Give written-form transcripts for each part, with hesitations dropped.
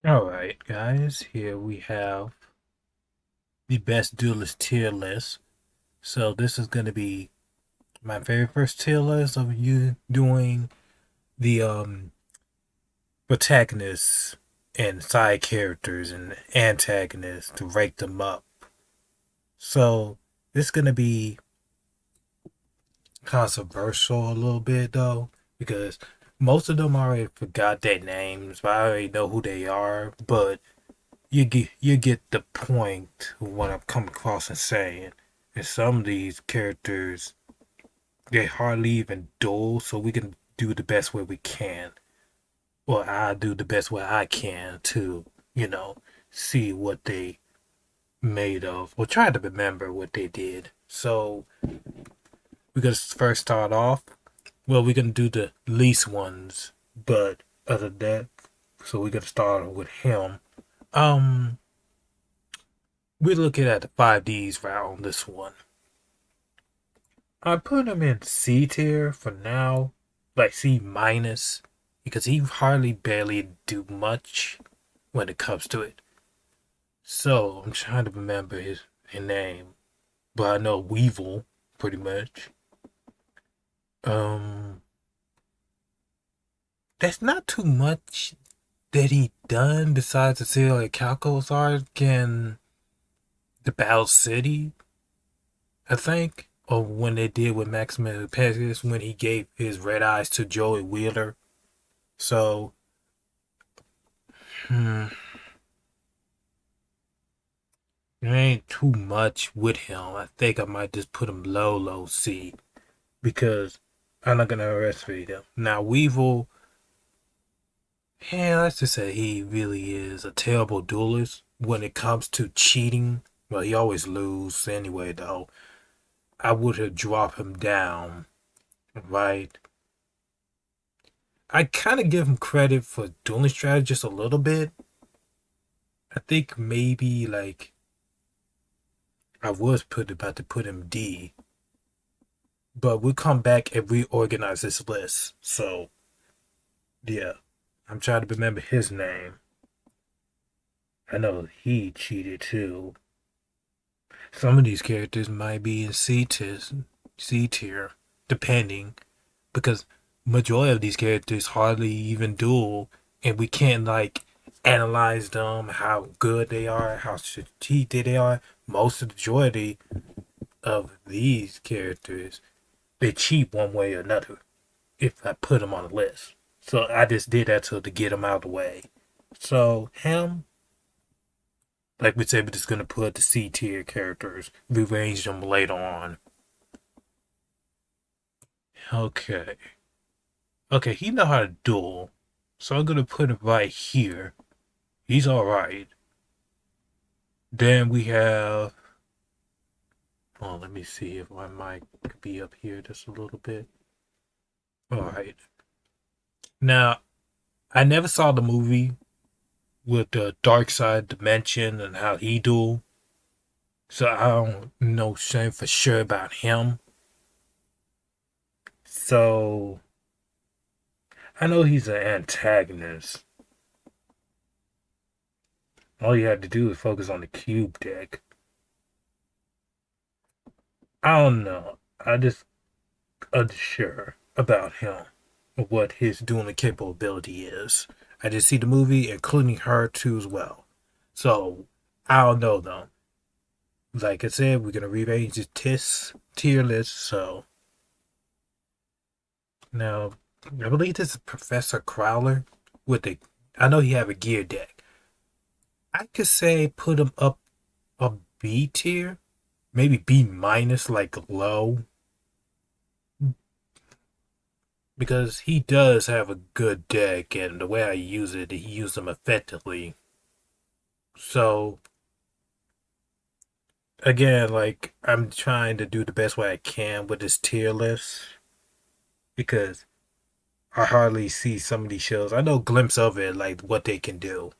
Alright, guys, here we have the best duelist tier list. So, this is going to be my very first tier list of you doing the protagonists and side characters and antagonists to rank them up. So, this is going to be controversial a little bit though, because most of them I already forgot their names, but I already know who they are. But you get the point of what I'm coming across and saying. And some of these characters they hardly even duel, so we can do the best way we can. Or I do the best way I can to, you know, see what they made of. Or try to remember what they did. So we're gonna first start off. Well, we're gonna do the least ones, but other than that, so we're gonna start with him. Um we're looking at the 5Ds route on this one. I put him in C tier for now, like C minus, because he hardly barely do much when it comes to it. So I'm trying to remember his name, but I know Weevil pretty much. Um, there's not too much that he done besides the serial like Calcos arc and the Battle City, I think. Or when they did with Maximus Pegasus when he gave his red eyes to Joey Wheeler. So, hmm, there ain't too much with him. I think I might just put him low, low C because I'm not gonna underestimate him. Now, Weevil, yeah, let's just say he really is a terrible duelist when it comes to cheating. Well, he always loses anyway, though. I would have dropped him down, right? I kind of give him credit for dueling strategy just a little bit. I think maybe like I was about to put him D, but we'll come back and reorganize this list. So yeah, I'm trying to remember his name. I know he cheated too. Some of these characters might be in C tier, depending, because majority of these characters hardly even duel, and we can't like analyze them, how good they are, how strategic they are. Most of the majority of these characters, they cheat one way or another. If I put them on the list, so I just did that to get them out of the way. So him, like we said, we're just gonna put the C tier characters, rearrange them later on. Okay, okay, he know how to duel, so I'm gonna put him right here. He's all right. Then we have. Oh, let me see if my mic could be up here just a little bit. All right. Now, I never saw the movie with the Dark Side Dimension and how he duel, so I don't know shame for sure about him. So I know he's an antagonist. All you had to do is focus on the cube deck. I don't know. I just unsure about him, what his dueling capability is. I just see the movie, including her too as well. So I don't know though. Like I said, we're gonna rearrange the tier list. So now I believe this is Professor Crowler with the. I know he have a gear deck. I could say put him up a B tier, maybe B minus, like low, because he does have a good deck, and the way I use it, he used them effectively. So again, like I'm trying to do the best way I can with this tier list because I hardly see some of these shows. I know a glimpse of it, like what they can do.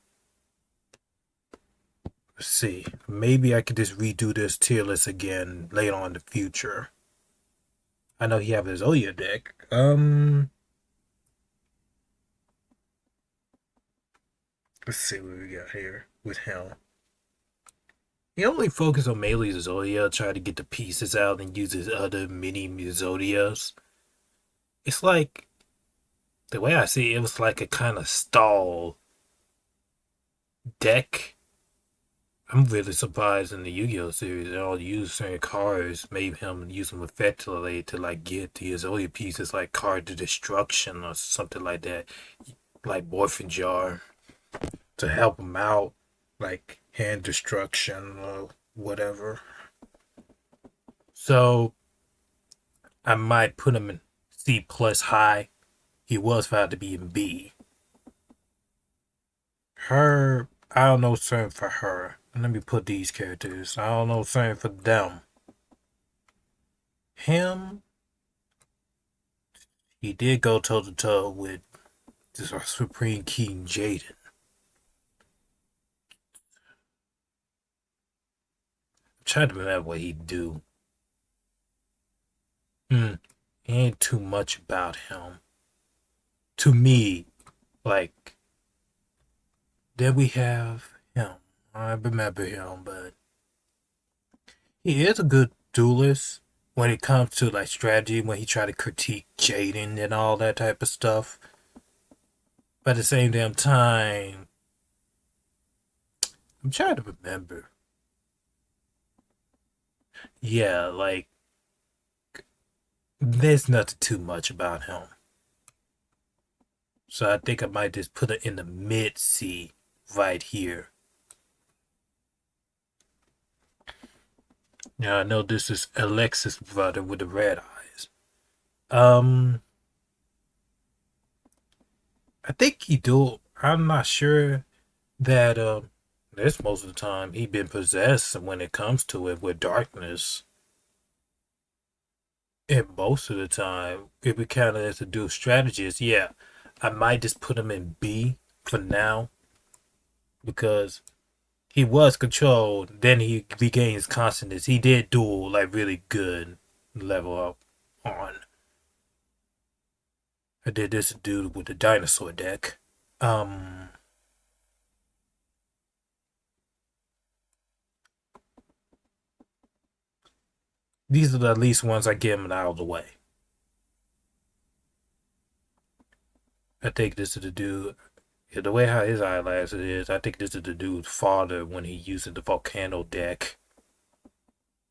Let's see. Maybe I could just redo this tier list again later on in the future. I know he have his Oya deck. Let's see what we got here with him. He only focused on melee Zodia, tried to get the pieces out and use his other mini Zodias. It's like, the way I see it, it was like a kind of stall deck. I'm really surprised in the Yu-Gi-Oh series they all use certain cards, maybe him use them effectively to like get the Zodia pieces like card to destruction or something like that, like Morphin Jar to help him out, like hand destruction or whatever. So I might put him in C plus high. He was found to be in B. Her, I don't know something for her. Let me put these characters. I don't know something for them. Him, he did go toe to toe with this Supreme King Jaden. I'm trying to remember what he'd do. Ain't too much about him. To me, like, then we have him. I remember him, but he is a good duelist when it comes to like strategy, when he tried to critique Jaden and all that type of stuff. But at the same damn time, I'm trying to remember. Yeah, like there's nothing too much about him. So I think I might just put it in the mid C right here. Now I know this is Alexis' brother with the red eyes. Um, I think he do. I'm not sure that this most of the time he been possessed when it comes to it with darkness. And most of the time, if we kind of has to do strategies, yeah, I might just put him in B for now because he was controlled. Then he regained his consciousness. He did duel like really good level up on. I did this dude with the dinosaur deck. Um, these are the least ones I get him out of the way. I think this is the dude. Yeah, the way how his eyelash is, I think this is the dude's father when he uses the volcano deck.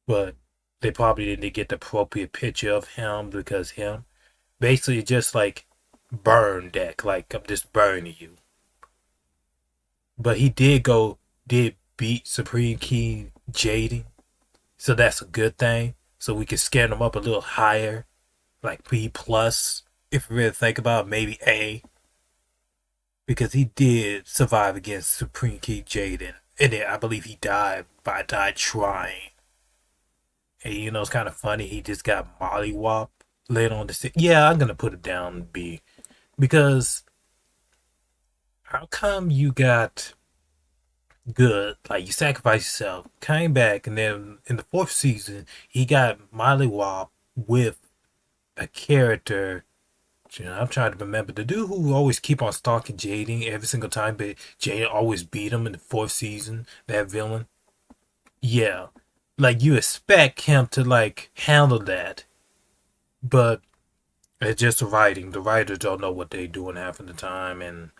But they probably didn't get the appropriate picture of him because him basically just like burn deck, like I'm just burning you. But he did beat Supreme King Jaden, so that's a good thing. So we can scan him up a little higher, like B plus, if we really think about it, maybe A, because he did survive against Supreme King Jaden, and then I believe he died trying. And you know it's kind of funny. He just got mollywop later on the. Yeah, I'm gonna put it down B because how come you got good. Like you sacrificed yourself, came back, and then in the fourth season, he got Miley Wop with a character. You know, I'm trying to remember the dude who always keep on stalking Jaden every single time, but Jaden always beat him in the fourth season. That villain, yeah, like you expect him to like handle that, but it's just the writing. The writers don't know what they're doing half of the time, and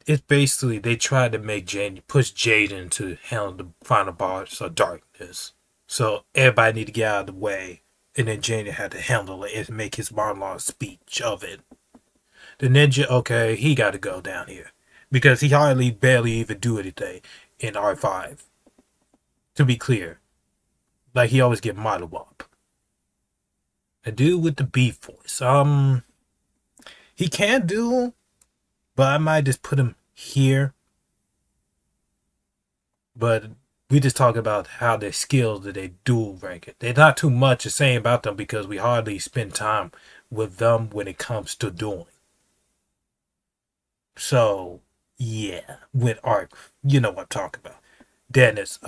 it's basically they tried to make Jaden push Jaden to handle the final boss of darkness. So everybody need to get out of the way. And then Jaden had to handle it and make his monologue speech of it. The ninja, okay, he got to go down here. Because he hardly barely even do anything in R5. To be clear. Like he always get model up. The dude with the beef voice. He can do, but I might just put him here. But we just talk about how their skills that they dual rank it. There's not too much to say about them because we hardly spend time with them when it comes to dueling. So yeah, with art, you know what I'm talking about. Dennis,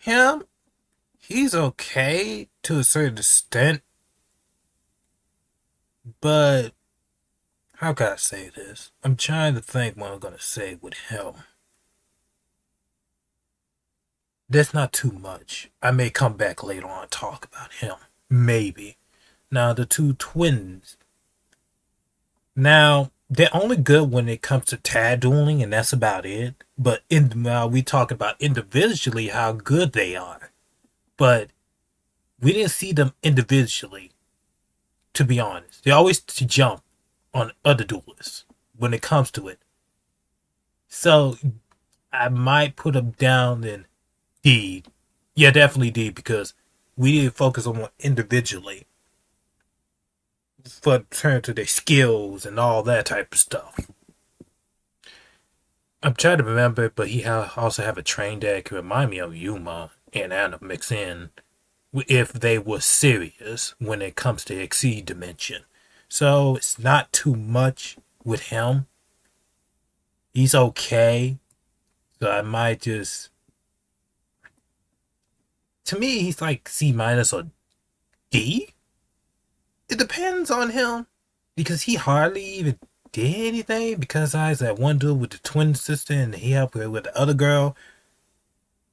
him, he's okay to a certain extent. But how can I say this? I'm trying to think what I'm gonna say with him. That's not too much. I may come back later on and talk about him. Maybe. Now the two twins. Now they're only good when it comes to tag dueling, and that's about it. But we talk about individually how good they are. But we didn't see them individually. To be honest, they always to jump on other duelists when it comes to it. So I might put them down in D. Yeah, definitely D because we need to focus on them individually for turn to their skills and all that type of stuff. I'm trying to remember, but he also have a train that can remind me of Yuma and Anna mix in if they were serious when it comes to exceed dimension. So it's not too much with him. He's okay. So I might just to me he's like C minus or D. It depends on him because he hardly even did anything because I was that one dude with the twin sister and he helped her with the other girl.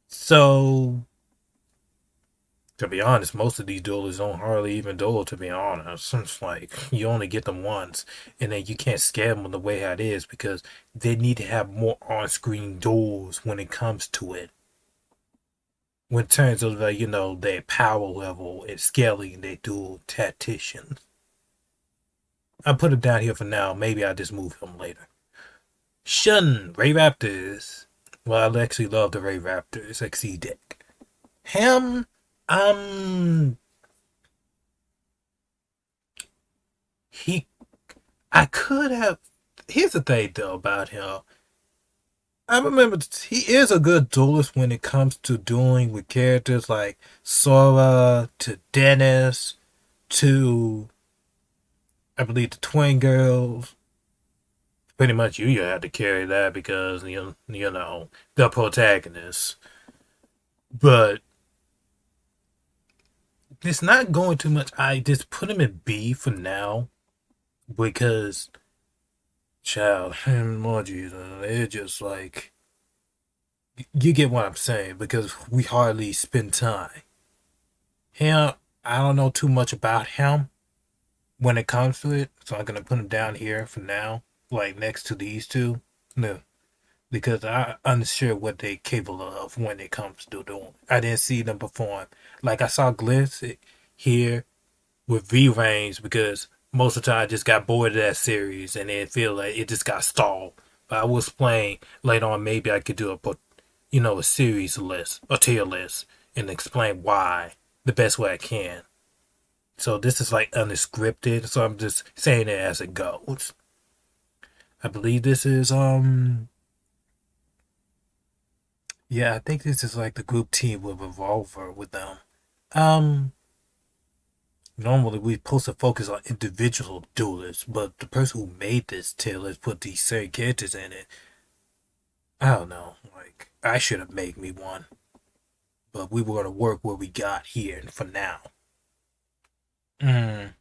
So to be honest, most of these duelists don't hardly even duel. To be honest, it's like you only get them once, and then you can't scare them the way how it is because they need to have more on-screen duels when it comes to it. When it turns out that their power level and scaling they dual tacticians. I put him down here for now. Maybe I just move him later. Shun Ray Raptors. Well, I actually love the Ray Raptors XC deck. Him, um, he, I could have. Here's the thing though about him. I remember he is a good duelist when it comes to dueling with characters like Sora to Dennis to I believe the Twin Girls. Pretty much you had to carry that because you know the protagonist. But it's not going too much. I just put him in B for now because child emojis they're just like you get what I'm saying because we hardly spend time. Him, I don't know too much about him when it comes to it, so I'm gonna put him down here for now, like next to these two. No, because I'm unsure what they're capable of when it comes to doing. I didn't see them perform. Like I saw Glitz here with V Range because most of the time I just got bored of that series and then feel like it just got stalled. But I will explain later on. Maybe I could do a series list, a tier list, and explain why the best way I can. So this is like unscripted, so I'm just saying it as it goes. I believe this is yeah, I think this is like the group team with Revolver with them. Um Normally we supposed to focus on individual duelists, but the person who made this tier list put these same characters in it. I don't know. Like I should have made me one. But we were gonna work what we got here for now. Mm.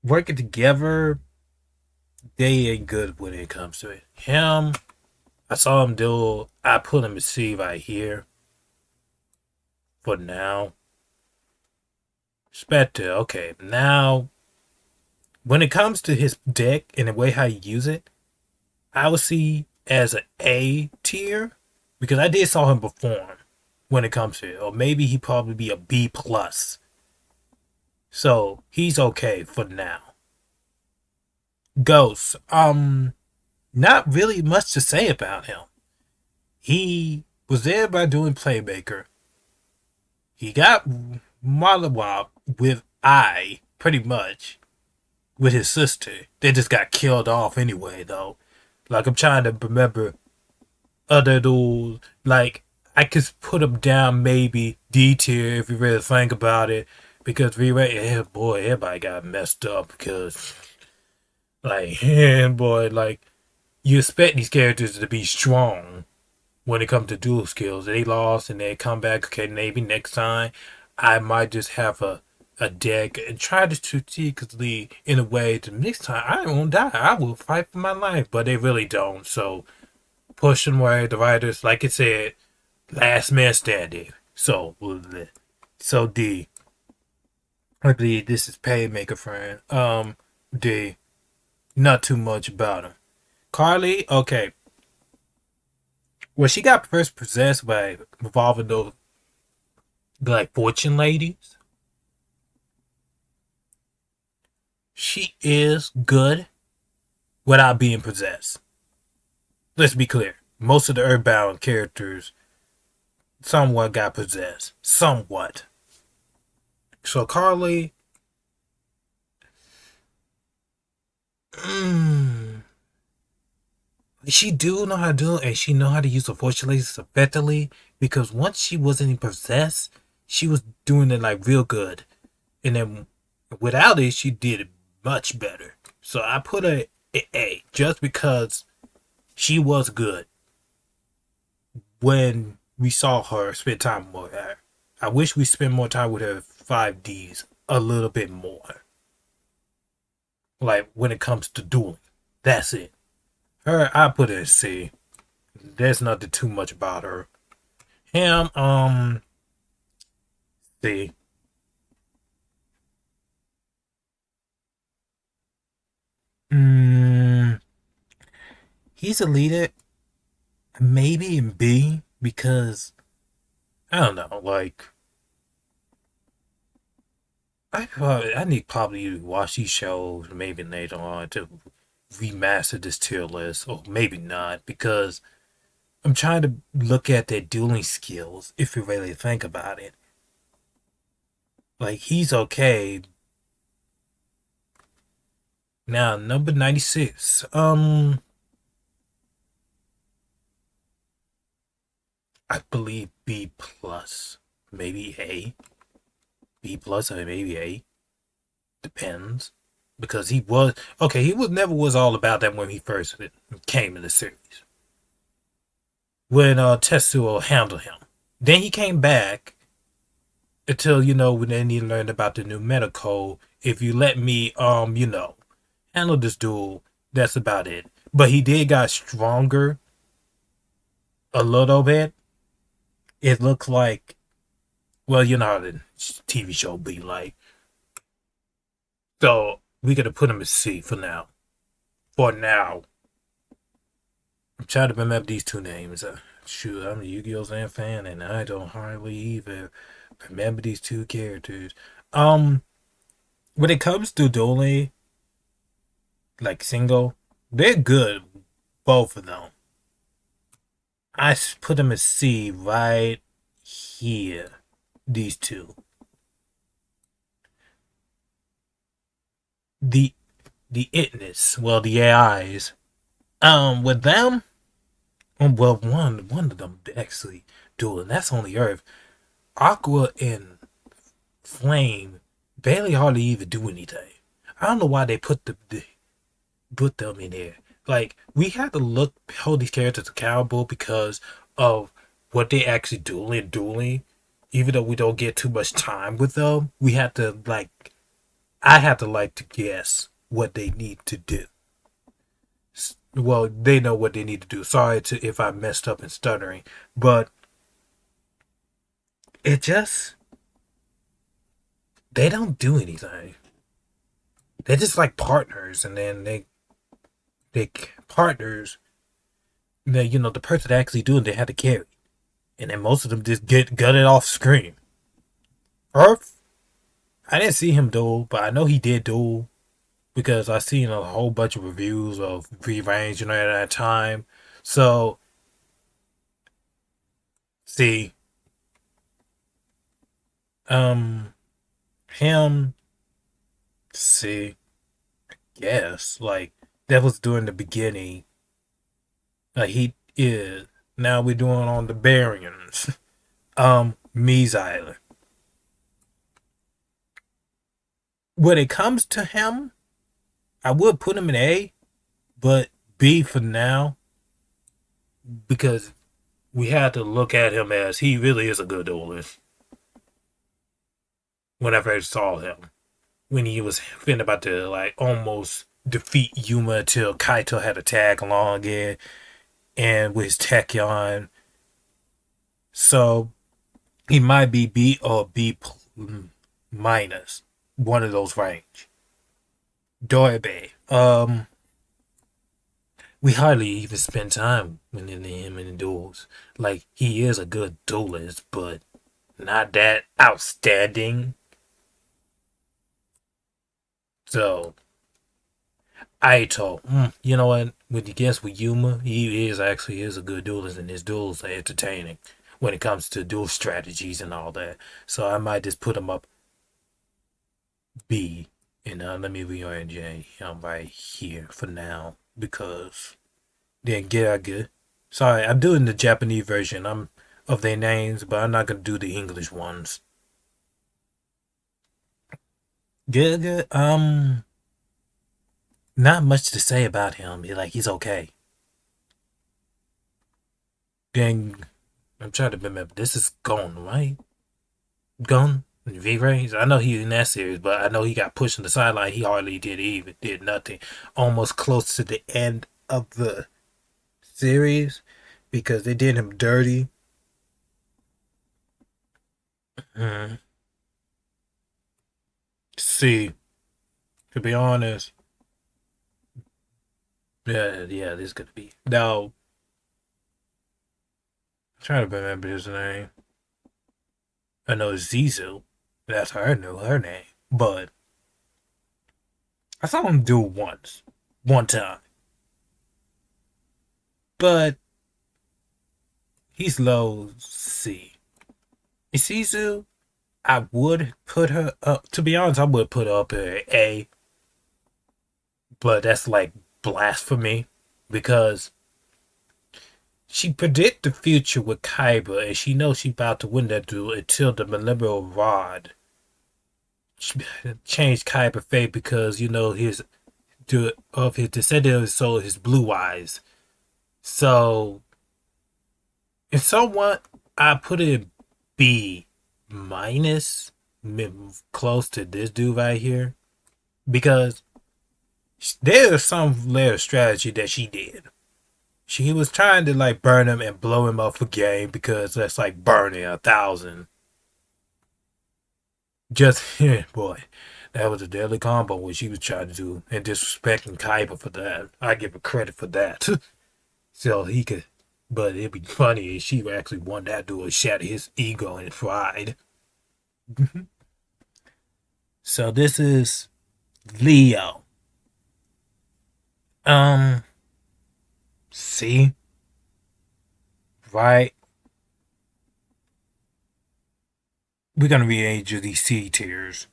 Working together, they ain't good when it comes to it. Him, I saw him do. I put him to C right here for now. Spectre, okay. Now, when it comes to his deck and the way how you use it, I would see as an A tier because I did saw him perform when it comes to it, or maybe he probably be a B plus. So he's okay for now. Ghost, not really much to say about him. He was there by doing Playmaker. He got Mollywop with I, pretty much, with his sister. They just got killed off anyway, though. Like, I'm trying to remember other dudes. Like, I could put them down maybe D tier if you really think about it. Because yeah, boy, everybody got messed up because, like, yeah, boy, like, you expect these characters to be strong when it comes to dual skills. They lost and they come back. Okay, maybe next time I might just have a a deck and try to strategically in a way to next time I won't die. I will fight for my life, but they really don't. So push them away. The writers, like I said, last man standing. So D, I believe this is Paymaker friend. D, not too much about him. Carly, okay. Well, she got first possessed by revolving those like fortune ladies. She is good without being possessed. Let's be clear. Most of the Earthbound characters somewhat got possessed. Somewhat. So Carly, mm, she do know how to do it, and she know how to use the fortune ladies effectively because once she wasn't possessed, she was doing it like real good. And then without it, she did it much better. So I put her at A just because she was good when we saw her spend time with her. I wish we spent more time with her 5Ds a little bit more. Like when it comes to dueling. That's it. Her, I put it at C. There's nothing too much about her. Him, C. Mm, he's a leader, maybe in B because I don't know. Like I need probably to watch these shows maybe later on to remaster this tier list, or maybe not because I'm trying to look at their dueling skills. If you really think about it, like he's okay now. Number 96. I believe B plus, maybe A. B plus or maybe A. Depends. Because he was okay, he was never was all about that when he first came in the series. When Tetsuo handled him. Then he came back until, when then he learned about the new meta code. If you let me handle this duel, that's about it. But he did got stronger a little bit. It looks like, well, you know how the TV show be like. So we gotta put him at C for now. For now. I'm trying to remember these two names. Shoot, I'm a Yu-Gi-Oh! Fan, and I don't hardly even remember these two characters. Um, when it comes to dueling, like single, they're good, both of them. I put them at C right here. These two. The the itness, well, the AIs. With them, well, one of them actually dueling. That's only Earth. Aqua and Flame barely hardly even do anything. I don't know why they put them in there. Like we have to hold these characters accountable because of what they actually dueling. Even though we don't get too much time with them, we have to I have to to guess what they need to do. Well, they know what they need to do. Sorry if I messed up and stuttering, but it just they don't do anything. They're just like partners, and then they partners. The person actually doing they had to carry, and then most of them just get gutted off screen. Earth, I didn't see him duel, but I know he did duel because I seen a whole bunch of reviews of free range, at that time. So see, um, him, see, yes, like that was during the beginning. Like he is now we're doing on the Barians. Me's Island. When it comes to him, I would put him in A, but B for now because we had to look at him as he really is a good duelist. whenever I saw him. When he was finna about to like almost defeat Yuma till Kaito had to tag along again and with his Tachyon. So he might be B or minus. One of those range. Doibe. We hardly even spend time with him in the duels. Like he is a good duelist, but not that outstanding. So Aito, you know what? With the guess with Yuma, he is a good duelist, and his duels are entertaining when it comes to duel strategies and all that. So I might just put him up B, and let me rearrange him right here for now because then Geraga. Sorry, I'm doing the Japanese version. I'm of their names, but I'm not gonna do the English ones. Geraga, not much to say about him. He's okay. Then I'm trying to remember. This is Gon, right? Gon V-Rays. I know he's in that series, but I know he got pushed on the sideline. He hardly did nothing. Almost close to the end of the series because they did him dirty. Mm. See, to be honest, yeah, this could be. Now, I'm trying to remember his name. I know Zizu. That's her name. But I saw him do it one time. But he's low C. Zizu, I would put her up. To be honest, I would put her up at A. But that's like blasphemy because she predict the future with Kaiba, and she knows she's about to win that duel until the Malibro Rod changed Kaiba's fate because his descendant so his blue eyes. So if someone I put it B minus close to this dude right here because there's some layer of strategy that she did. She was trying to like burn him and blow him up for game because that's like burning 1,000. Just boy, that was a deadly combo what she was trying to do and disrespecting Kaiba for that. I give her credit for that. So he could, but it'd be funny if she actually won that duel, shatter his ego and pride. So this is Leo. Um, see, right? We're gonna rearrange these C tiers.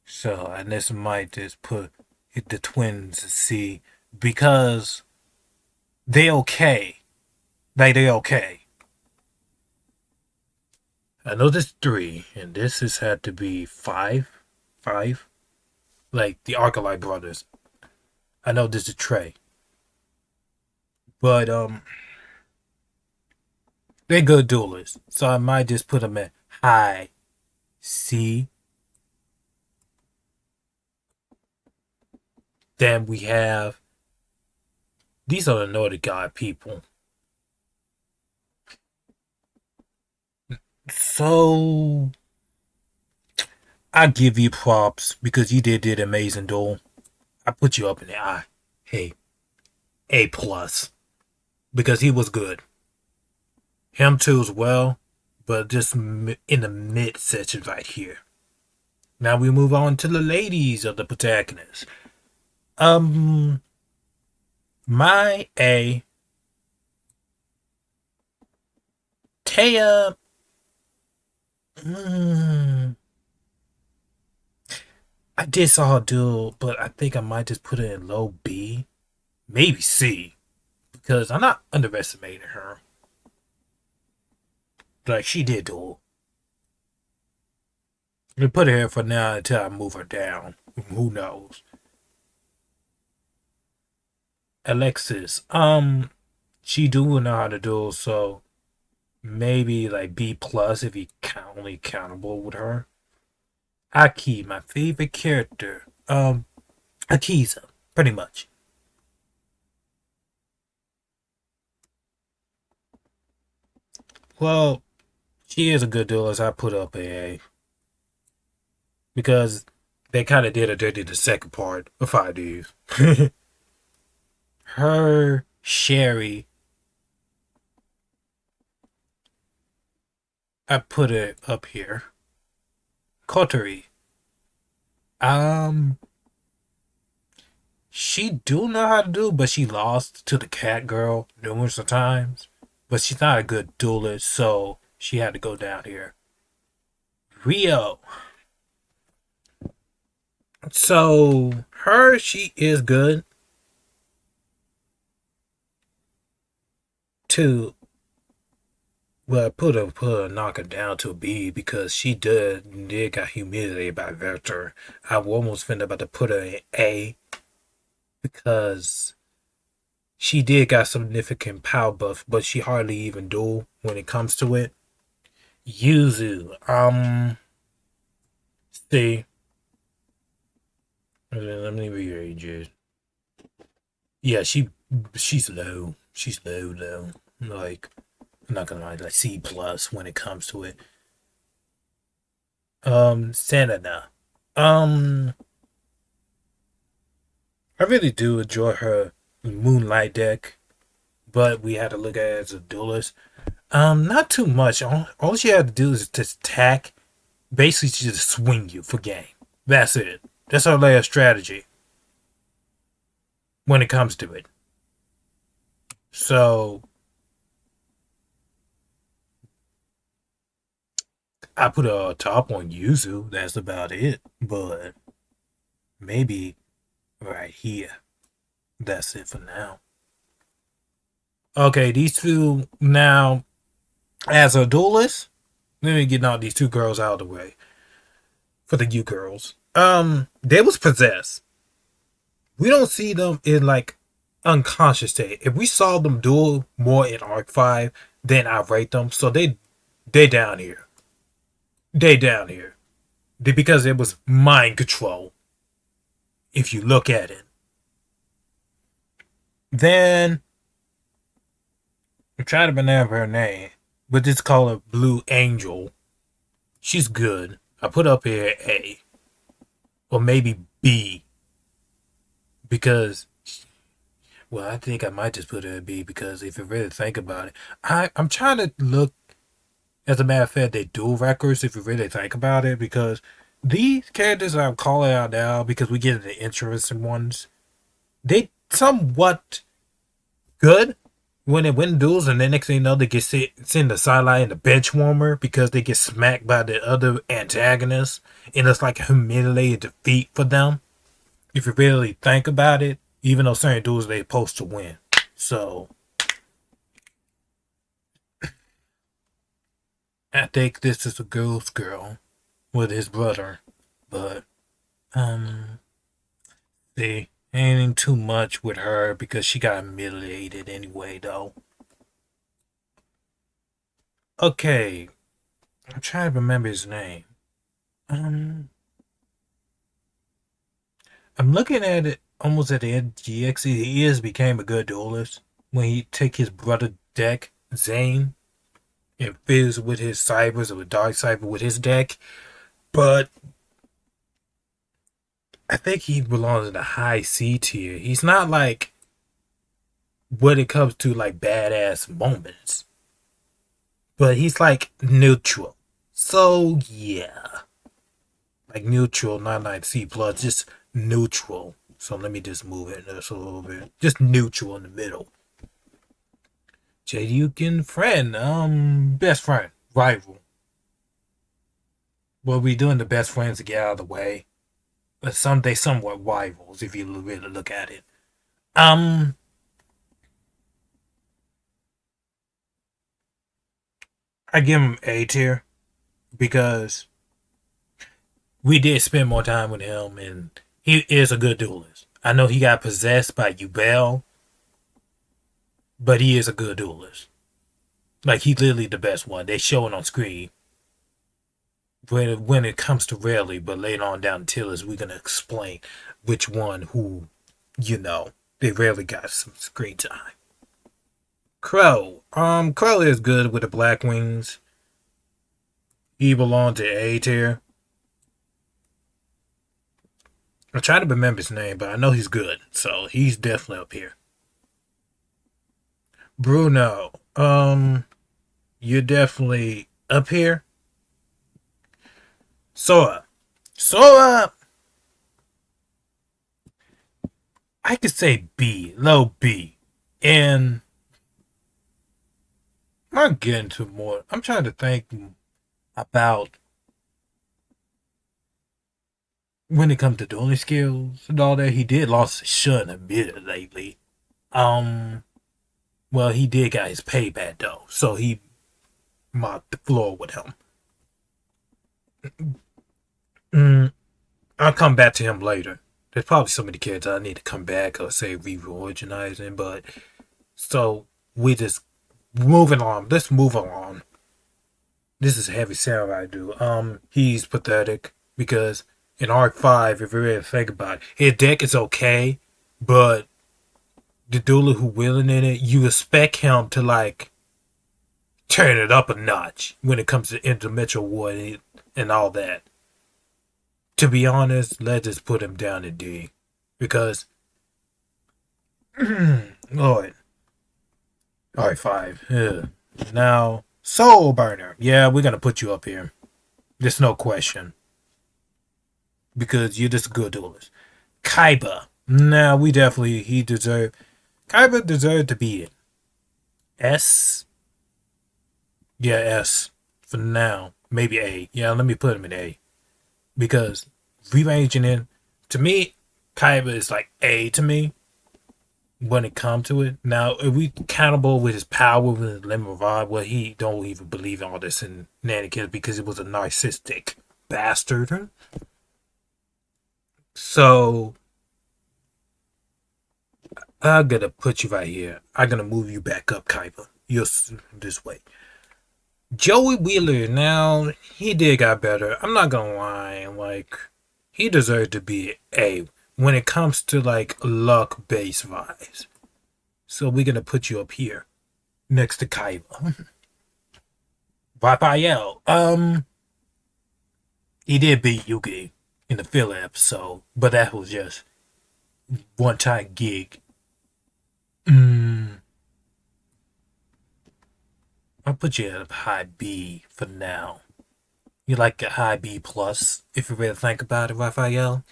So, and this might just put the twins C because they okay. They okay. I know this three, and this has had to be five. Five? Like the Arcalite brothers. I know this is Trey. But they're good duelists. So I might just put them at high C. Then we have these are the Nordic God people. So I give you props because you did amazing duel. I put you up in the eye. Hey, A plus because he was good. Him too as well, but just in the mid section right here. Now we move on to the ladies of the protagonists. My A. Taya. I did saw her duel, but I think I might just put it in low B, maybe C, because I'm not underestimating her. Like she did duel. We put her here for now until I move her down. Who knows? Alexis. She do know how to duel, so maybe like B plus if you only countable with her. Aki, my favorite character. Akiza, pretty much. Well, she is a good duelist. I put up a because they kind of did a dirty the second part of 5 days. Her, Sherry, I put it up here. Kotori. Um, she do know how to do, but she lost to the cat girl numerous of times. But she's not a good duelist, so she had to go down here. Rio. So her, she is good to well put a knock her down to a B because she did got humiliated by Vector. I almost finna about to put her in A because she did got significant power buff, but she hardly even do when it comes to it. Yuzu, see, let me rearrange it. Yeah, she's low. She's low though. Like I'm not gonna lie, like C plus when it comes to it. Sanada. Um, I really do enjoy her Moonlight deck, but we had to look at it as a duelist. Not too much. All she had to do is just attack. Basically, she just swing you for game. That's it. That's her layer strategy when it comes to it. So I put a top on Yuzu. That's about it. But maybe right here. That's it for now. Okay, these two now as a duelist. Let me get all these two girls out of the way for the U girls. They was possessed. We don't see them in like unconscious state. If we saw them duel more in Arc 5, then I rate them. So they down here. They down here. Because it was mind control. If you look at it. Then I'm trying to remember her name. But just call her Blue Angel. She's good. I put up here A. Or maybe B. Because well, I think I might just put it at B because if you really think about it, I'm trying to look. As a matter of fact, they dual records if you really think about it because these characters I'm calling out now because we get the interesting ones. They somewhat good when they win duels, and then next thing you know, they get sent the sideline and the bench warmer because they get smacked by the other antagonists, and it's like a humiliated defeat for them. If you really think about it, even though certain duels they're supposed to win. So I think this is a ghost girl with his brother. But see, ain't too much with her because she got humiliated anyway though. Okay. I'm trying to remember his name. Um I'm looking at it almost at the end of GX. He is became a good duelist when he take his brother deck, Zane, and fizz with his cybers or dark cyber with his deck. But I think he belongs in the high C tier. He's not like when it comes to like badass moments, but he's like neutral. So yeah, like neutral, not like C plus, just neutral. So let me just move it just a little bit, just neutral in the middle. Jayukin friend, best friend, rival. Well, we doing the best friends to get out of the way, but they somewhat rivals if you really look at it. Um, I give him A tier because we did spend more time with him, and he is a good duelist. I know he got possessed by Ubel, but he is a good duelist. Like he's literally the best one. They show it on screen when it comes to rarely, but later on down the tiers, we're gonna explain which one who, you know, they rarely got some screen time. Crow. Crow is good with the black wings. He belonged to A tier. I try to remember his name, but I know he's good, so he's definitely up here. Bruno. You're definitely up here. Sora. Sora. I could say B, low B, and I'm getting to more. I'm trying to think about when it comes to dueling skills and all that. He did lost his shun a bit lately. Um, well, he did got his payback though, so he mopped the floor with him. Mm, I'll come back to him later. There's probably so many kids I need to come back or say reorganizing, but so we just moving on. Let's move along. This is a heavy samurai dude. He's pathetic because in Arc 5, if you really think about it, his deck is okay, but the dueler who willing in it, you expect him to like turn it up a notch when it comes to interdimensional war and all that. To be honest, let's just put him down to D because Lord, Arc 5. Ugh. Now Soul Burner. Yeah, we're gonna put you up here. There's no question because you're just a good duelist. Kaiba. Now we definitely he deserved. Kaiba deserved to be it. S. Yeah, S for now. Maybe A. Yeah, let me put him in A because rearranging it to me, Kaiba is like A to me when it comes to it. Now, if we countable with his power with his lemon vibe, well, he don't even believe in all this in Nanny because it was a narcissistic bastard. So I'm gonna put you right here. I'm gonna move you back up, Kaiba. You're this way. Joey Wheeler, now he did got better. I'm not gonna lie, like he deserved to be A when it comes to like luck based vibes. So we're gonna put you up here next to Kaiba. Raphael, he did beat Yugi in the filler episode, but that was just one time gig. I'll put you at a high B for now. You like a high B plus if you really think about it, Raphael.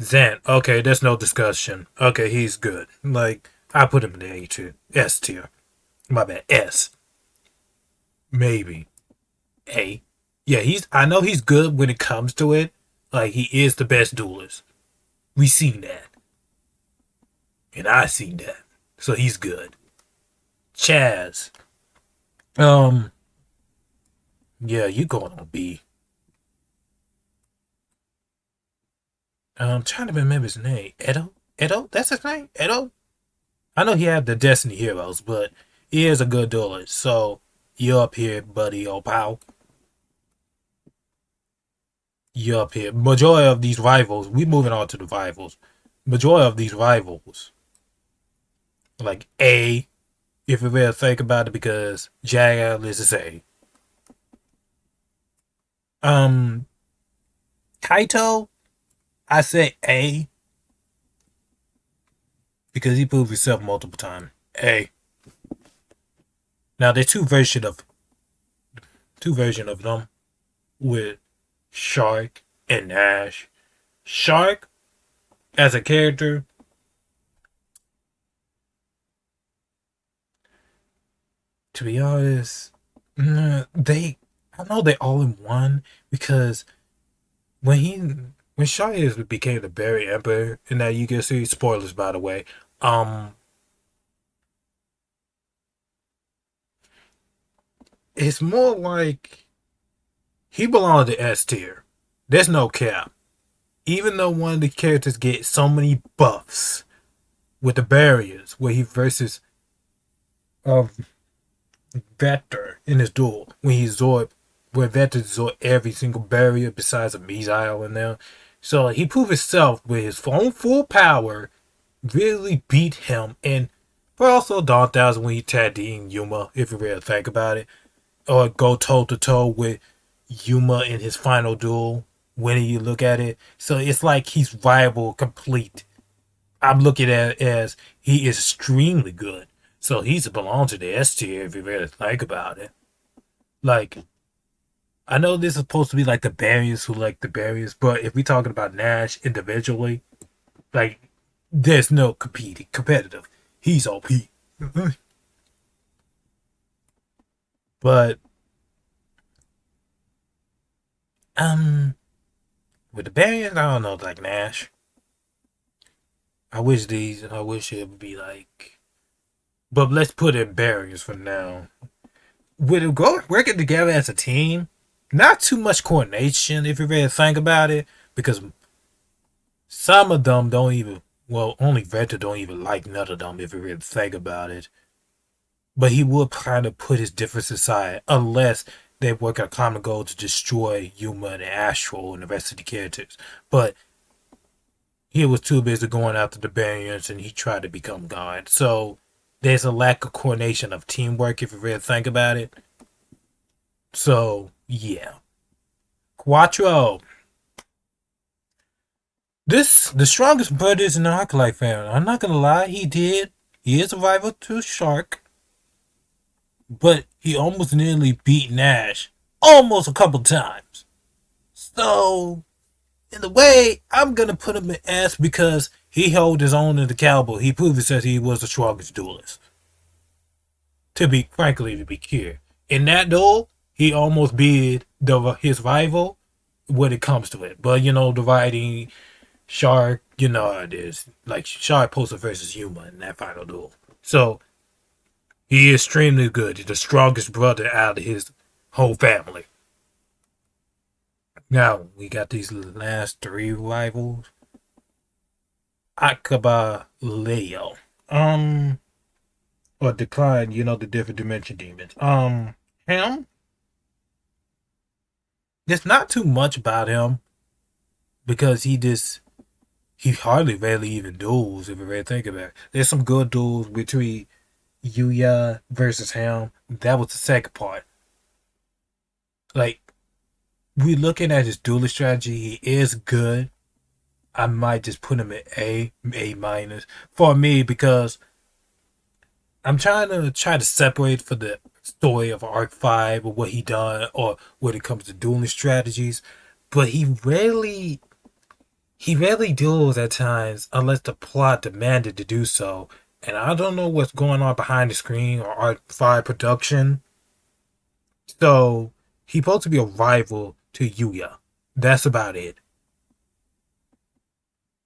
Zen, okay, there's no discussion. Okay, he's good. Like I put him in the A tier, S tier. My bad, S. Maybe A. Yeah, he's. I know he's good when it comes to it. Like he is the best duelist. We seen that, and I seen that. So he's good. Chaz. Yeah, you going on B. I'm trying to remember his name. Edo? Edo? That's his name? Edo? I know he had the Destiny Heroes, but he is a good duelist. So you're up here, buddy, oh pal. You're up here. Majority of these rivals, we moving on to the rivals. Majority of these rivals, like A, if you really think about it, because Jag is A. Kaito, I say A because he proved himself multiple times. A. Now there's two version of them with Shark and Ash. Shark as a character, to be honest, they I know they all in one because when he when Shark became the Berry Emperor in that you can see spoilers by the way. Um it's more like he belonged to S tier. There's no cap. Even though one of the characters get so many buffs with the barriers where he versus um Vector in his duel when he absorbed where Vector destroyed every single barrier besides a missile in there. So he proved himself with his own full power, really beat him, and but also Dawn Thousand when he tagged in Yuma, if you really think about it, or go toe to toe with Yuma in his final duel. When you look at it, so it's like he's viable, complete. I'm looking at it as he is extremely good. So he's belongs to the S tier if you really think about it. Like I know this is supposed to be like the barriers who like the barriers, but if we're talking about Nash individually, like there's no competing competitive. He's OP. But um with the barriers, I don't know, like Nash. I wish it would be like but let's put in barriers for now. With it go working together as a team, not too much coordination if you really think about it, because some of them don't even well, only Vector don't even like none of them if you really think about it. But he would kind of put his differences aside unless they work a common goal to destroy Yuma and Astral and the rest of the characters. But he was too busy going after the barriers and he tried to become God. So there's a lack of coordination of teamwork if you really think about it. So yeah. Quattro. This the strongest brothers in the Acolyte family. I'm not gonna lie, he did. He is a rival to Shark, but he almost nearly beat Nash almost a couple times. So in a way, I'm gonna put him in S because he held his own in the caliber. He proved that he was the strongest duelist. To be clear, in that duel, he almost beat his rival when it comes to it. But dividing Shark, you know how it is. Like Shark posted versus Yuma in that final duel. So he is extremely good. He's the strongest brother out of his whole family. Now we got these last three rivals. Akaba Leo. Or Decline, the different dimension demons. Him? There's not too much about him because he hardly really even duels if you really think about it. There's some good duels between Yuya versus him. That was the second part. Like, we looking at his duelist strategy, he is good. I might just put him at A minus for me because I'm trying to separate for the story of Arc 5 or what he done or when it comes to dueling strategies. But he rarely duels at times unless the plot demanded to do so. And I don't know what's going on behind the screen or Art 5 production. So he's supposed to be a rival to Yuya. That's about it.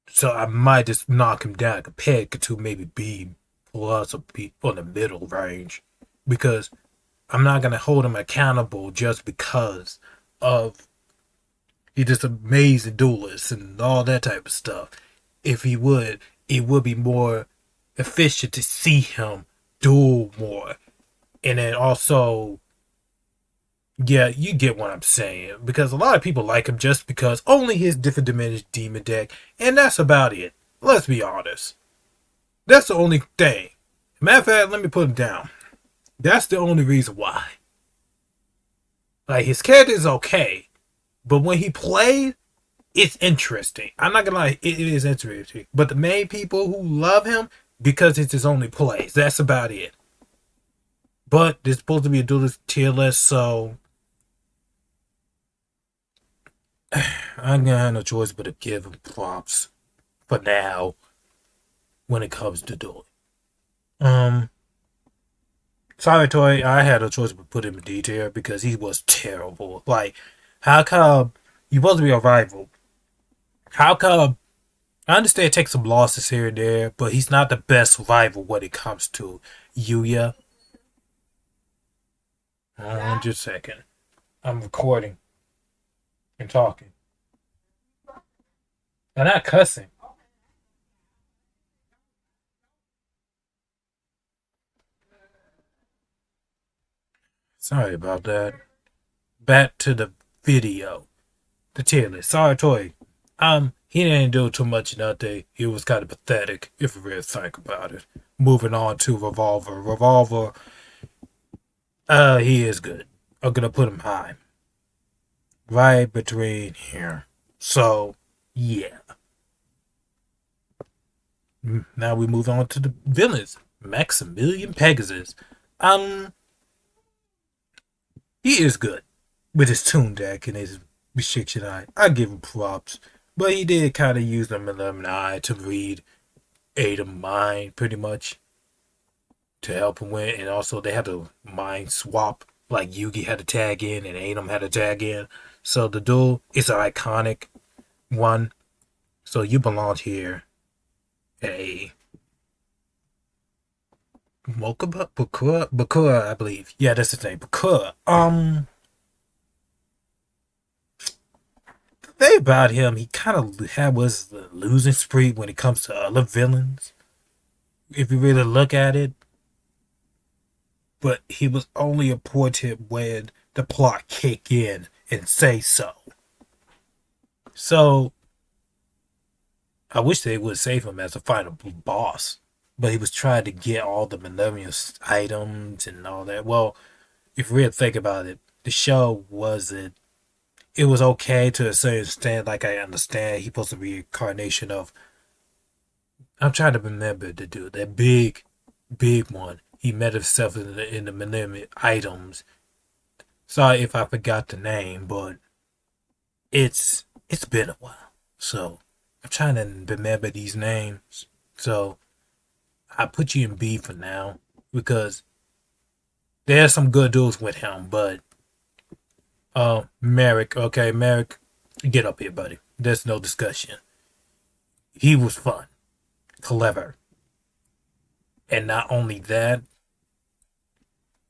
So I might just knock him down compared to maybe B plus or B on the middle range. Because I'm not gonna hold him accountable just because of he's just amazing duelist and all that type of stuff. If he would, it would be more efficient to see him duel more. And then also, yeah, you get what I'm saying. Because a lot of people like him just because only his different diminished demon deck, and that's about it. Let's be honest. That's the only thing. Matter of fact, let me put him down. That's the only reason why. Like his character is okay, but when he plays, it's interesting. I'm not gonna lie, it is interesting. But the main people who love him because it's his only plays. That's about it. But there's supposed to be a duelist tier list, so I'm gonna have no choice but to give him props for now when it comes to dueling. Um, sorry, Toy, I had no choice but put him in detail because he was terrible. Like, how come you supposed to be a rival? How come I understand it takes some losses here and there, but he's not the best rival when it comes to Yuya. Just a second. I'm recording and talking. I'm not cussing. Sorry about that. back to the video, the tier list. Sorry, Toy. He didn't do too much nothing. He was kind of pathetic, if you really think about it. Moving on to Revolver. Revolver, he is good. I'm gonna put him high, right between here. So, yeah. Now we move on to the villains. Maximilian Pegasus. Um, he is good with his tune deck and his restriction eye. I give him props, but he did kind of use the Millennium Eye to read Adam mind pretty much to help him win, and also they had to mind swap. Like Yugi had to tag in and Adam had to tag in. So the duel is an iconic one. So you belong here. A Mokuba Bakura, I believe. Yeah, that's his name. Bakura. The thing about him, he kind of had was the losing spree when it comes to other villains. If you really look at it, but he was only important when the plot kick in and say so. So I wish they would save him as a final boss, but he was trying to get all the Millennium items and all that. Well, if you really think about it, the show wasn't. It was okay to a certain extent. Like I understand, he's supposed to be a reincarnation of. I'm trying to remember the dude, that big one. He met himself in the Millennium items. Sorry if I forgot the name, but it's been a while. So I'm trying to remember these names. So I put you in B for now because there's some good dudes with him, but Merrick, okay, Merrick, get up here, buddy. There's no discussion. He was fun, clever, and not only that,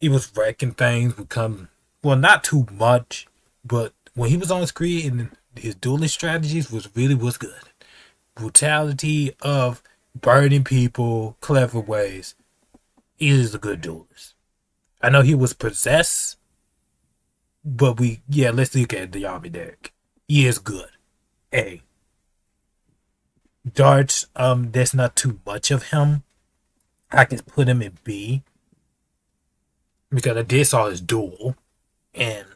he was wrecking things. Become well, not too much, but when he was on screen and his dueling strategies was good. Brutality of burning people, clever ways. He is a good duelist. I know he was possessed, but let's look at the army deck. He is good. A darts, there's not too much of him. I can put him in B because I did saw his duel, and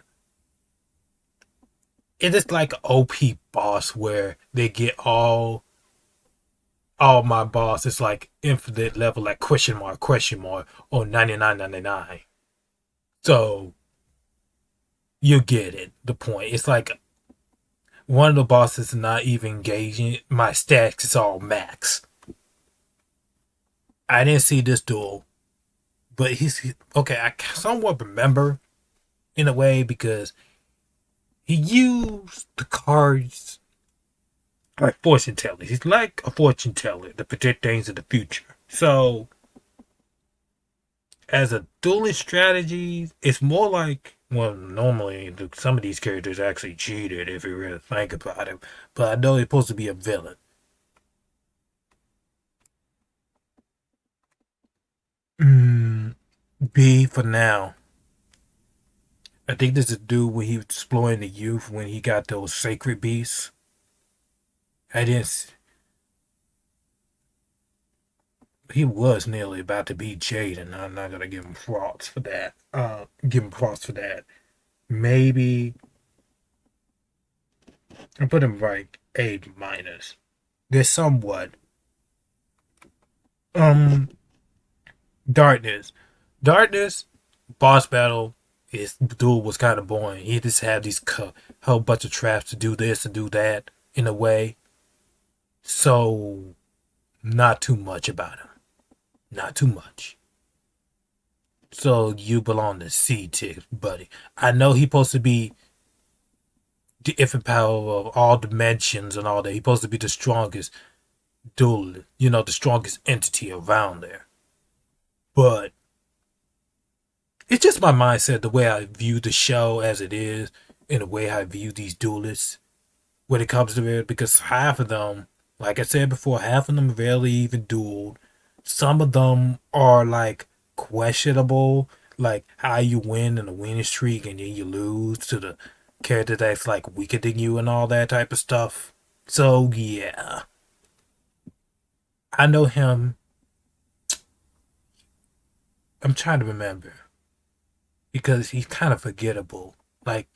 it is like an OP boss where they get all my boss is like infinite level, like question mark, or 99.99. So you get it, the point. It's like one of the bosses is not even engaging. My stacks is all max. I didn't see this duel, but he's okay. I somewhat remember in a way because he used the cards like fortune tellers. He's like a fortune teller to predict things in the future. So, as a dueling strategy, it's more like well, normally some of these characters actually cheated if you really think about it. But I know he's supposed to be a villain. B for now. I think this is a dude when he was exploring the youth when he got those sacred beasts. I didn't. He was nearly about to beat Jade, and I'm not gonna give him props for that. Give him props for that. Maybe I put him right A minus. They're somewhat um darkness. Darkness boss battle. His duel was kind of boring. He just had these whole bunch of traps to do this and do that in a way. So not too much about him. Not too much. So you belong to C tier, buddy. I know he's supposed to be the infinite power of all dimensions and all that. He's supposed to be the strongest duelist, the strongest entity around there. But it's just my mindset, the way I view the show as it is, and the way I view these duelists when it comes to it, because half of them, like I said before, half of them rarely even dueled. Some of them are like questionable. like how you win in a winning streak and then you lose to the character that's like weaker than you and all that type of stuff. So yeah, I know him. I'm trying to remember because he's kind of forgettable, like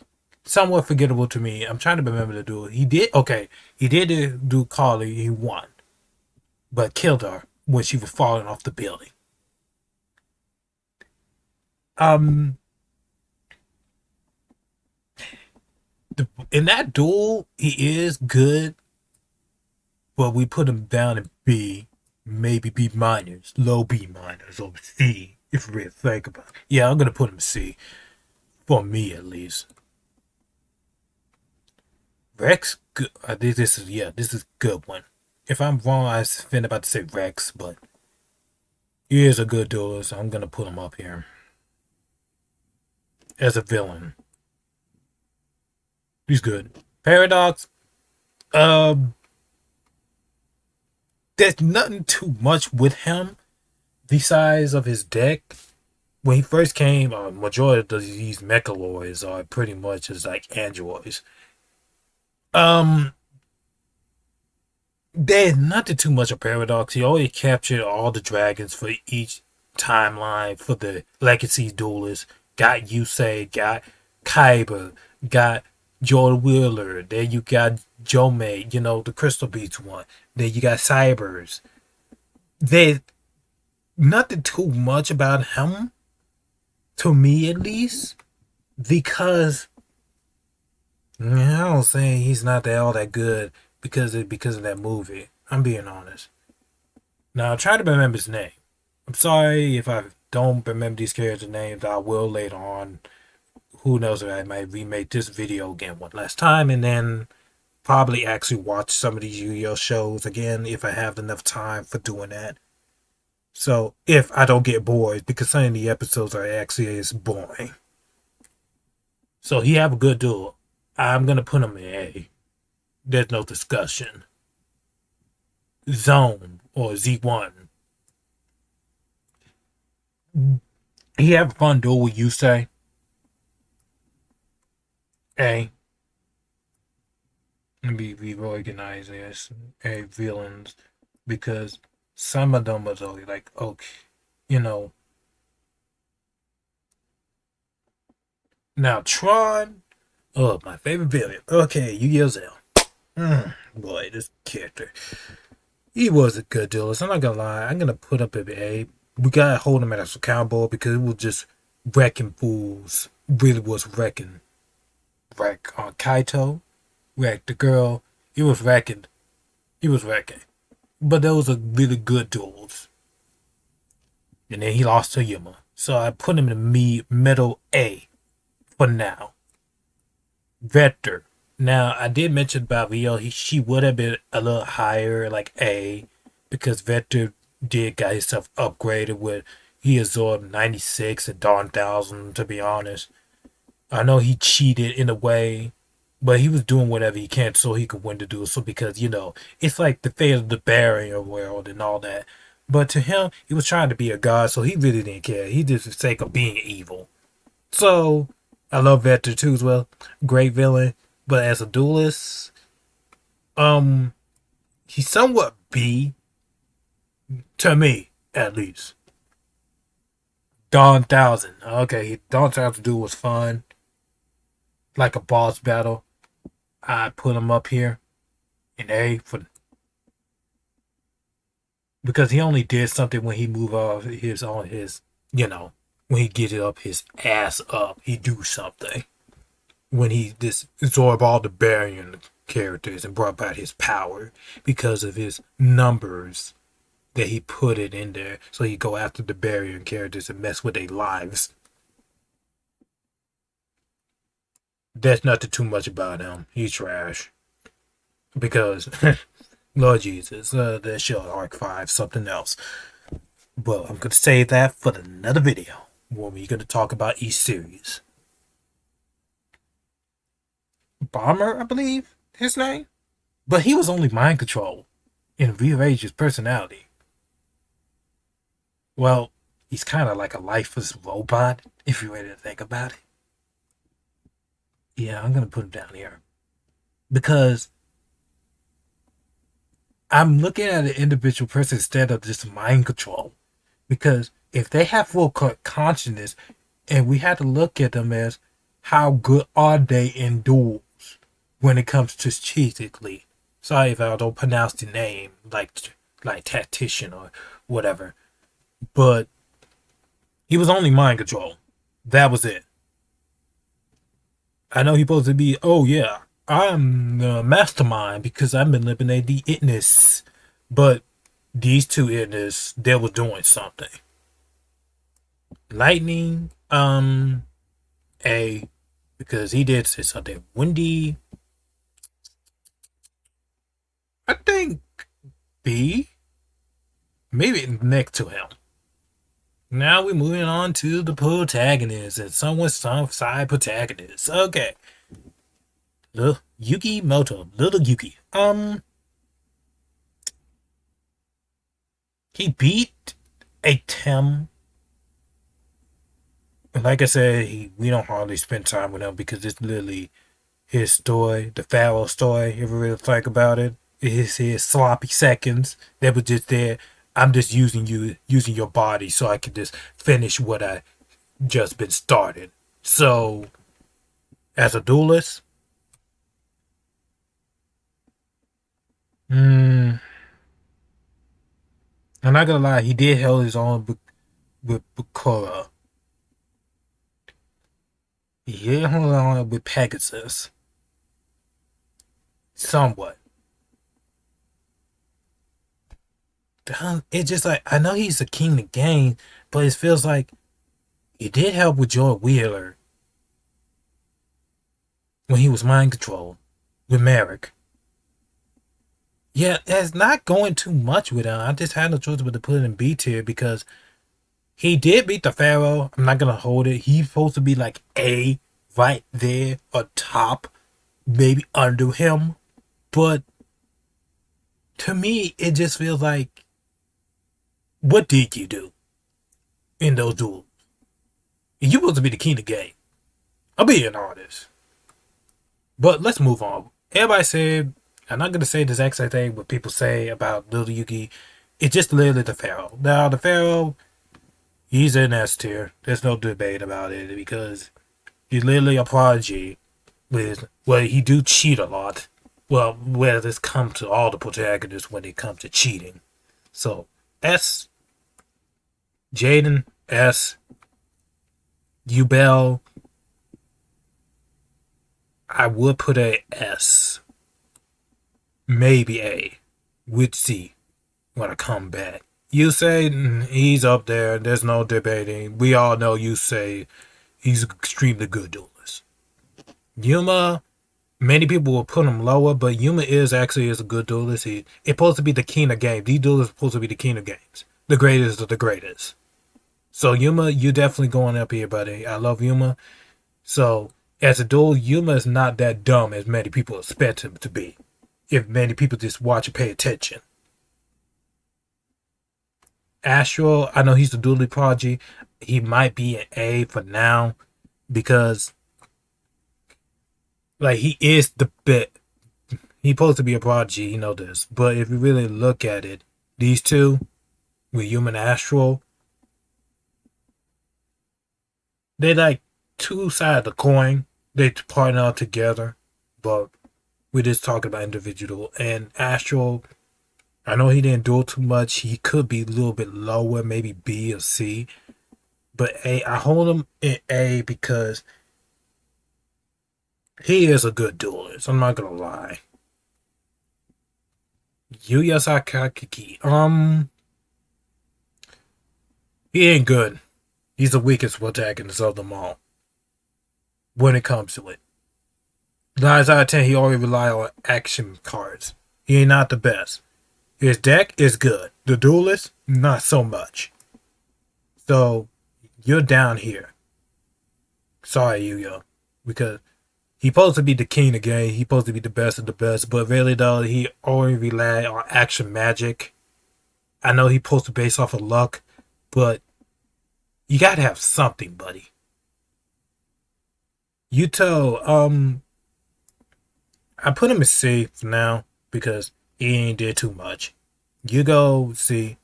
somewhat forgettable to me. I'm trying to remember the duel. He did okay. He did do Carly. He won, but killed her when she was falling off the building. Um, in that duel, he is good, but we put him down in B, maybe B minus, low B minus, or C, if you really think about it. Yeah, I'm gonna put him C, for me at least. Rex, good. This is a good one. If I'm wrong, I was about to say Rex, but he is a good duelist. So I'm gonna put him up here as a villain. He's good. Paradox, um, there's nothing too much with him besides of his deck. When he first came, majority of these mechaloids are pretty much just like androids. Um, there's nothing too much of paradox. He already captured all the dragons for each timeline for the legacy duelists. Got Yusei, got Kyber, got Joel Wheeler. Then you got Jomei, the Crystal Beats one. Then you got Cybers. There's nothing too much about him, to me at least, because I don't say he's not all that good because of that movie. I'm being honest. Now try to remember his name. I'm sorry if I don't remember these characters' names. I will later on. Who knows if I might remake this video again one last time and then probably actually watch some of these Yu-Gi-Oh shows again if I have enough time for doing that. So if I don't get bored, because some of the episodes are actually is boring. So he have a good duel. I'm gonna put him in A. There's no discussion. Zone or Z1. He have a fun duel with Yusei. A. Let me reorganize this. A villains. Because some of them was only like, okay, you know. Now Tron. Oh, my favorite villain. Okay, Yu-Gi-Oh! Boy, this character. He was a good duelist. I'm not gonna lie. I'm gonna put up A. We gotta hold him as a cowboy because it was just wrecking fools. Really was wrecking. Wreck on Kaito. Wreck the girl. He was wrecking. He was wrecking. But those are really good duels. And then he lost to Yuma. So I put him in the middle A for now. Vector. Now I did mention about Rio. She would have been a little higher, like A, because Vector did got himself upgraded with he absorbed 96 and Dawn 1000. To be honest, I know he cheated in a way, but he was doing whatever he can so he could win the duel. So because it's like the fate of the barrier world and all that. But to him, he was trying to be a god, so he really didn't care. He did for the sake of being evil. So I love Vector too as well. Great villain. But as a duelist, he's somewhat B to me, at least. Dawn 1000. Okay, Dawn 1000 duel was fun. Like a boss battle. I put him up here in A for because he only did something when he moved off when he get it up his ass up, he do something. When he just absorbed all the barrier characters and brought back his power because of his numbers that he put it in there. So he go after the barrier characters and mess with their lives. There's nothing too much about him. He's trash. Because, Lord Jesus, that show Arc 5, something else. But I'm going to save that for another video when we're going to talk about each series. Bomber, I believe his name. But he was only mind control and rearranged his personality. Well, he's kind of like a lifeless robot. if you're ready to think about it. Yeah, I'm gonna put him down here because I'm looking at an individual person instead of just mind control. Because if they have full consciousness, and we have to look at them as how good are they in duels when it comes to strategically. Sorry if I don't pronounce the name like tactician or whatever, but he was only mind control. That was it. I know he's supposed to be. Oh yeah, I'm the mastermind because I'm eliminating the itness, but these two itness they were doing something. Lightning, A, because he did say something. Windy, I think B, maybe next to him. Now we're moving on to the protagonist and someone's side protagonist. Okay. Little Yuki Moto, little Yuki. He beat a Tim. Like I said, we don't hardly spend time with him because it's literally his story, the Pharaoh story, if you really think about it. It's his sloppy seconds that were just there. I'm just using your body so I can just finish what I just been started. So, as a duelist, I'm not gonna lie, he did hold his own with Bakura. He did hold on with Pegasus. Somewhat. It's just like, I know he's the king of the game, but it feels like he did help with Joy Wheeler when he was mind controlled with Merrick. Yeah, it's not going too much with him. I just had no choice but to put it in B tier because he did beat the Pharaoh. I'm not gonna hold it. He's supposed to be like A right there or top, maybe under him. But to me, it just feels like, what did you do in those duels? You supposed to be the king of the game. I'm being honest. But let's move on. Everybody said, I'm not gonna say the exact same thing what people say about Little Yuki. It's just literally the Pharaoh. Now the Pharaoh, he's in S tier. There's no debate about it because he's literally a prodigy. Well, he do cheat a lot. Well, where this comes to all the protagonists when it comes to cheating. So S, Jaden S, Ubel, I would put a S, maybe A, with C when I come back. You say he's up there. There's no debating. We all know you say he's an extremely good duelist. Yuma, many people will put him lower, but Yuma is a good duelist. It's supposed to be the king of games. These duelists are supposed to be the king of games. The greatest of the greatest. So Yuma, you definitely going up here, buddy. I love Yuma. So as a duel, Yuma is not that dumb as many people expect him to be. If many people just watch and pay attention. Astral, I know he's the dueling prodigy. He might be an A for now because like he is the bit. He's supposed to be a prodigy, you know this. But if you really look at it, these two with Human Astral, they like two sides of the coin. They partner up together, but we're just talking about individual. And Astral, I know he didn't do too much. He could be a little bit lower, maybe B or C. But A, I hold him in A because he is a good duelist. I'm not gonna lie. Yuya Sakakiki. He ain't good. He's the weakest protagonist of them all. When it comes to it. 9 out of 10, he already rely on action cards. He ain't not the best. His deck is good. The duelist, not so much. So, you're down here. Sorry, Yuya. Because he's supposed to be the king of the game. He's supposed to be the best of the best. But really, though, he only rely on action magic. I know he's supposed to base off of luck. But you gotta have something, buddy. Yuto, I put him in C for now because he ain't did too much. You go C.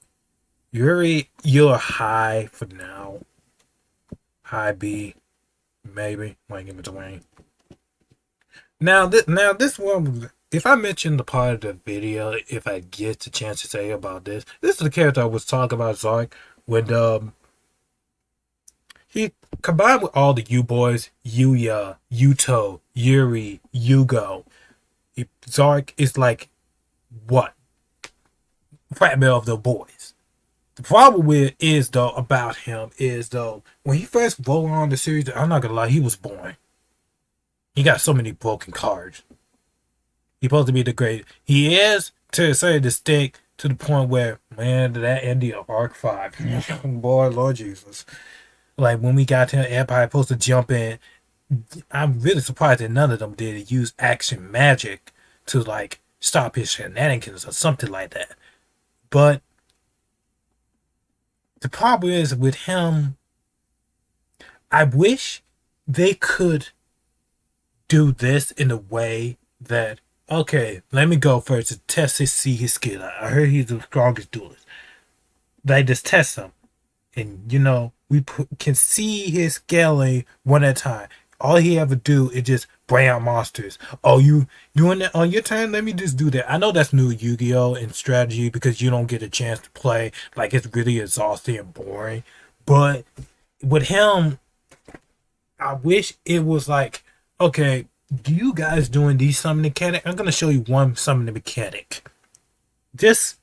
You're high for now. High B, maybe. Might give it to Wayne. Now this one, if I mention the part of the video, if I get the chance to say about this is the character I was talking about, Zark, when he combined with all the U boys, Yuya, Yuto, Yuri, Yugo. Zark is like what? Fragment of the boys. The problem with is though about him is though when he first rolled on the series, I'm not gonna lie, he was boring. He got so many broken cards. He's supposed to be the great. He is to a certain extent to the point where man, that ending of Arc 5. Boy, Lord Jesus. Like when we got to him, everybody supposed to jump in. I'm really surprised that none of them did use action magic to like stop his shenanigans or something like that. But the problem is with him, I wish they could do this in a way that okay, let me go first to test his see his skill. I heard he's the strongest duelist. They just test him, and can see his scaling one at a time. All he ever do is just bring out monsters. Oh, you in on your turn? Let me just do that. I know that's new Yu-Gi-Oh! And strategy because you don't get a chance to play. Like it's really exhausting and boring. But with him, I wish it was like, okay, do you guys doing these summoning mechanic? I'm gonna show you one summoning mechanic. Just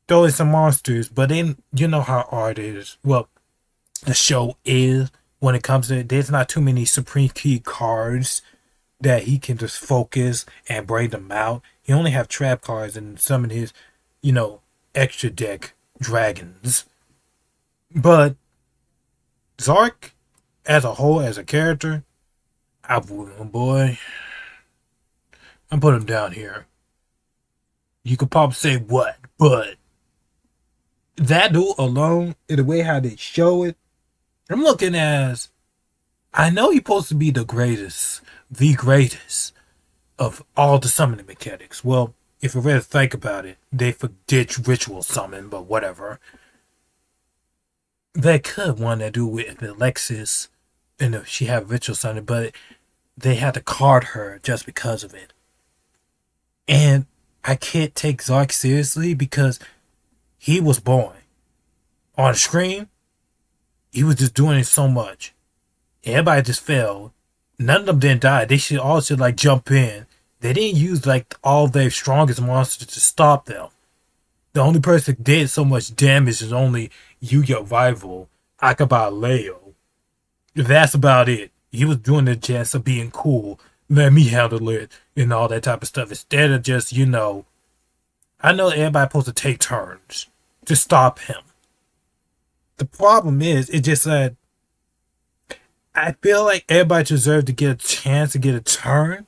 throw in some monsters, but then you know how art is. Well, the show is when it comes to it. There's not too many Supreme Key cards that he can just focus and bring them out. He only have trap cards and summon his, extra deck dragons. But Zark, as a whole, as a character, I boy, I'm putting him down here. You could probably say what, but that dude alone, in the way how they show it, I'm looking as I know he's supposed to be the greatest of all the summoning mechanics. Well, if you really think about it, they ditch ritual summon, but whatever. They could want to do with Alexis, and if she had ritual summon, but they had to card her just because of it. And I can't take Zark seriously because he was born on the screen. He was just doing it so much. Everybody just fell. None of them didn't die. They should all like jump in. They didn't use like all their strongest monsters to stop them. The only person that did so much damage is only Yuya rival, Akaba Leo. That's about it. He was doing the chance of being cool. Let me handle it and all that type of stuff. Instead of just, I know everybody's supposed to take turns to stop him. The problem is, it just that I feel like everybody deserves to get a chance to get a turn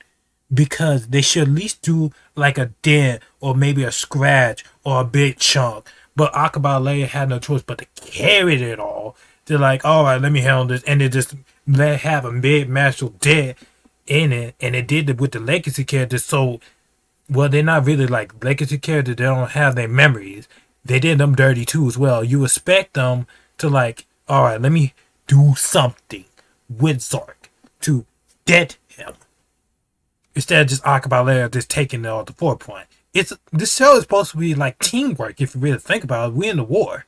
because they should at least do like a dent or maybe a scratch or a big chunk. But Akabale had no choice but to carry it all. They're like, all right, let me handle this, and they just let have a mid-martial dead in it, and they did it with the legacy characters. So, well, they're not really like legacy characters. They don't have their memories. They did them dirty too as well. You expect them to like, all right, let me do something with Zark to dead him instead of just Akabale just taking it all to 4-point. This show is supposed to be like teamwork if you really think about it. We're in the war.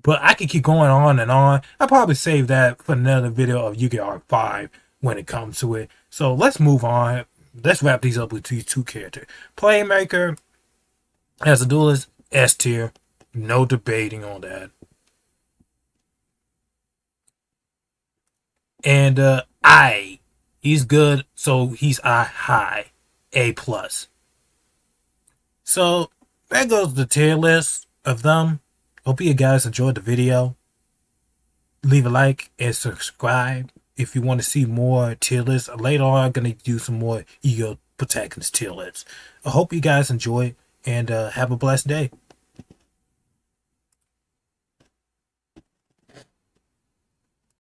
But I could keep going on and on. I'll probably save that for another video of Yu-Gi-Oh! 5 when it comes to it. So let's move on. Let's wrap these up with these two characters. Playmaker, as a duelist, S tier. No debating on that. And he's good, so he's a high. A+. So that goes the tier list of them. Hope you guys enjoyed the video. Leave a like and subscribe if you want to see more tier lists. Later on, I'm going to do some more Yu-Gi-Oh! Protagonist tier lists. I hope you guys enjoy and have a blessed day.